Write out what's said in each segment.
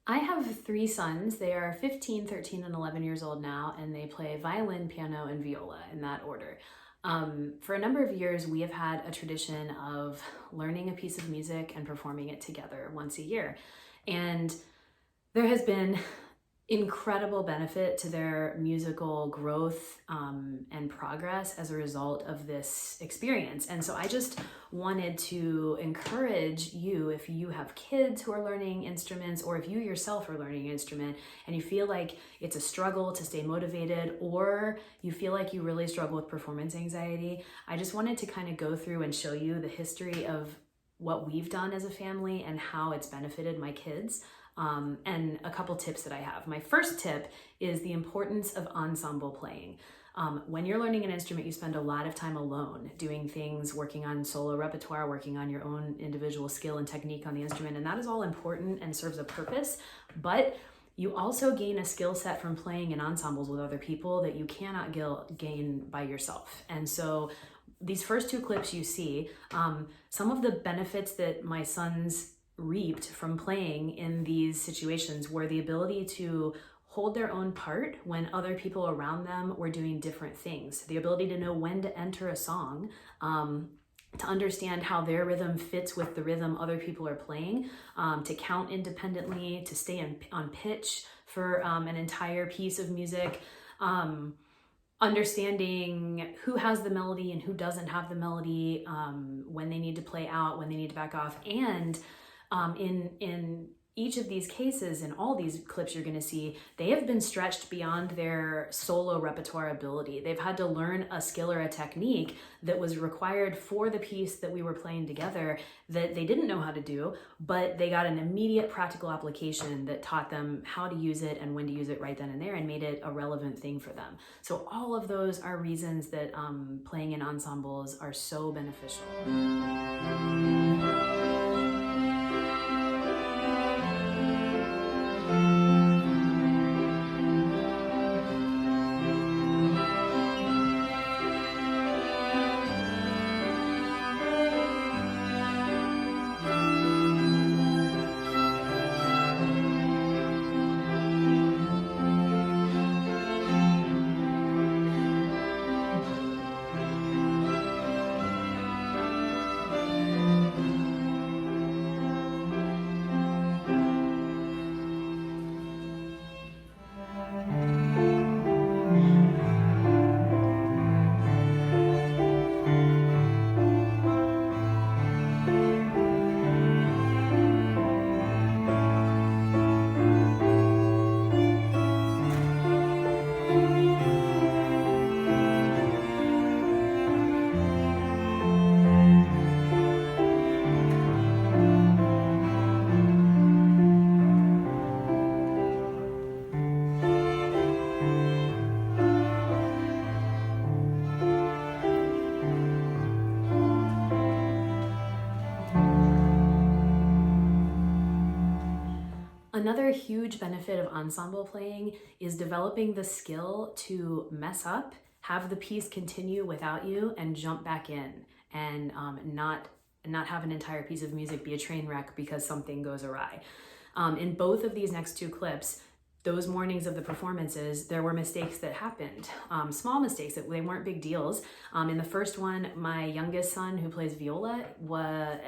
I have three sons. They are 15, 13, and 11 years old now, and they play violin, piano, and viola in that order. For a number of years, we have had a tradition of learning a piece of music and performing it together once a year. And there has been incredible benefit to their musical growth and progress as a result of this experience. And so I just wanted to encourage you, if you have kids who are learning instruments, or if you yourself are learning an instrument and you feel like it's a struggle to stay motivated, or you feel like you really struggle with performance anxiety, I just wanted to kind of go through and show you the history of what we've done as a family and how it's benefited my kids. And a couple tips that I have. My first tip is the importance of ensemble playing. When you're learning an instrument, you spend a lot of time alone doing things, working on solo repertoire, working on your own individual skill and technique on the instrument, and that is all important and serves a purpose. But you also gain a skill set from playing in ensembles with other people that you cannot gain by yourself. And so these first two clips you see, some of the benefits that my sons reaped from playing in these situations were the ability to hold their own part when other people around them were doing different things, the ability to know when to enter a song, to understand how their rhythm fits with the rhythm other people are playing, to count independently, to stay on pitch for an entire piece of music, understanding who has the melody and who doesn't have the melody, when they need to play out, when they need to back off. And in each of these cases, in all these clips you're going to see, they have been stretched beyond their solo repertoire ability. They've had to learn a skill or a technique that was required for the piece that we were playing together that they didn't know how to do, but they got an immediate practical application that taught them how to use it and when to use it right then and there and made it a relevant thing for them. So all of those are reasons that playing in ensembles are so beneficial. Another huge benefit of ensemble playing is developing the skill to mess up, have the piece continue without you, and jump back in, and not have an entire piece of music be a train wreck because something goes awry. In both of these next two clips, those mornings of the performances, there were mistakes that happened, small mistakes that they weren't big deals. In the first one, my youngest son, who plays viola,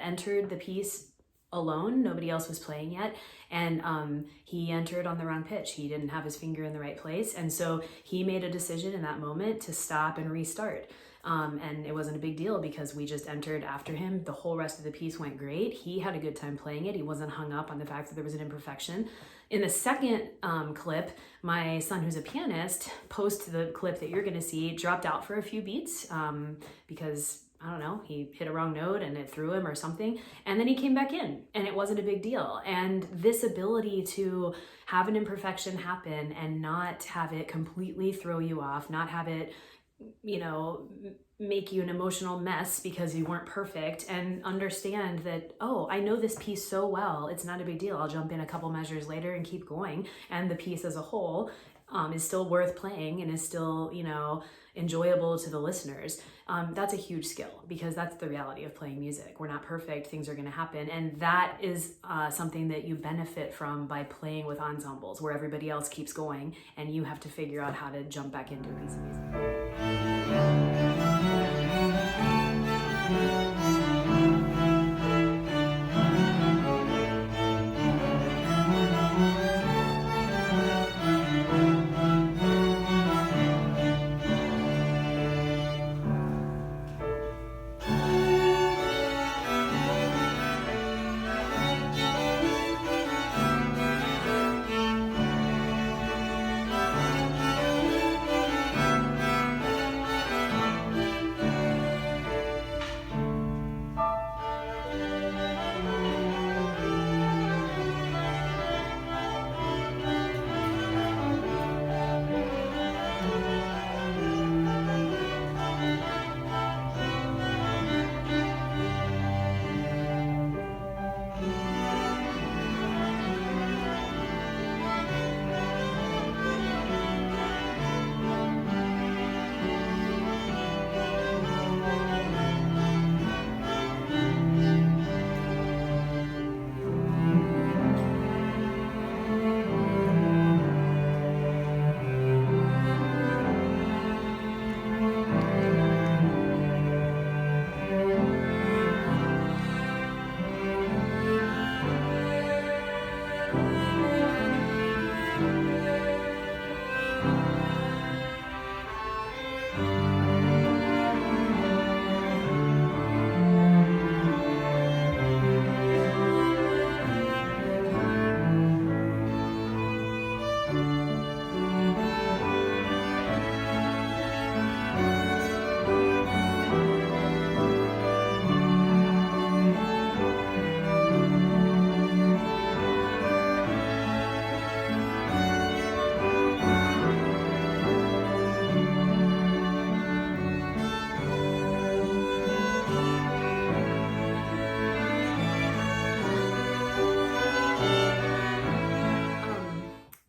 entered the piece alone. Nobody else was playing yet, and he entered on the wrong pitch. He didn't have his finger in the right place, and so he made a decision in that moment to stop and restart. And it wasn't a big deal because we just entered after him. The whole rest of the piece went great. He had a good time playing it. He wasn't hung up on the fact that there was an imperfection. In the second clip, my son, who's a pianist, post the clip that you're going to see, dropped out for a few beats because I don't know, he hit a wrong note and it threw him or something. And then he came back in and it wasn't a big deal. And this ability to have an imperfection happen and not have it completely throw you off, not have it, make you an emotional mess because you weren't perfect, and understand that, oh, I know this piece so well, it's not a big deal. I'll jump in a couple measures later and keep going. And the piece as a whole is still worth playing and is still, you know, enjoyable to the listeners, that's a huge skill, because that's the reality of playing music. We're not perfect, things are going to happen, and that is something that you benefit from by playing with ensembles where everybody else keeps going and you have to figure out how to jump back into a piece of music.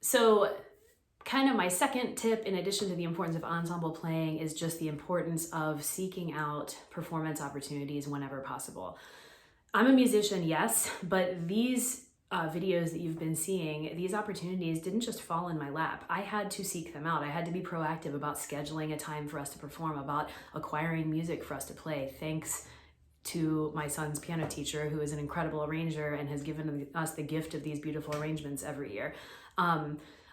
So kind of my second tip, in addition to the importance of ensemble playing, is just the importance of seeking out performance opportunities whenever possible. I'm a musician, yes, but these videos that you've been seeing, these opportunities didn't just fall in my lap. I had to seek them out. I had to be proactive about scheduling a time for us to perform, about acquiring music for us to play. Thanks to my son's piano teacher, who is an incredible arranger and has given us the gift of these beautiful arrangements every year.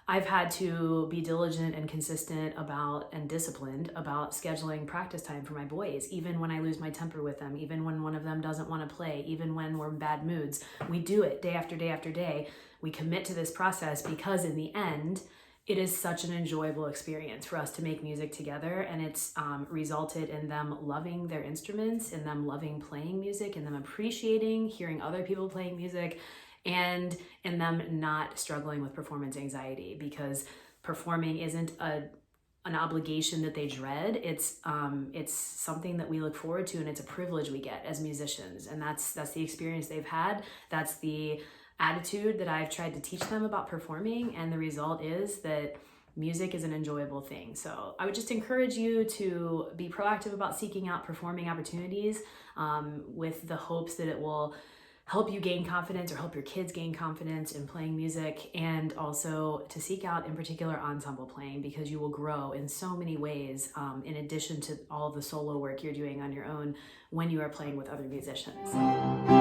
I've had to be diligent and consistent about and disciplined about scheduling practice time for my boys, even when I lose my temper with them, even when one of them doesn't want to play, even when we're in bad moods. We do it day after day after day. We commit to this process because in the end, it is such an enjoyable experience for us to make music together, and it's resulted in them loving their instruments, in them loving playing music, in them appreciating hearing other people playing music, and in them not struggling with performance anxiety, because performing isn't an obligation that they dread. It's something that we look forward to, and it's a privilege we get as musicians, and that's the experience they've had. That's the attitude that I've tried to teach them about performing, and the result is that music is an enjoyable thing. So I would just encourage you to be proactive about seeking out performing opportunities, with the hopes that it will help you gain confidence or help your kids gain confidence in playing music, and also to seek out in particular ensemble playing, because you will grow in so many ways, in addition to all the solo work you're doing on your own when you are playing with other musicians.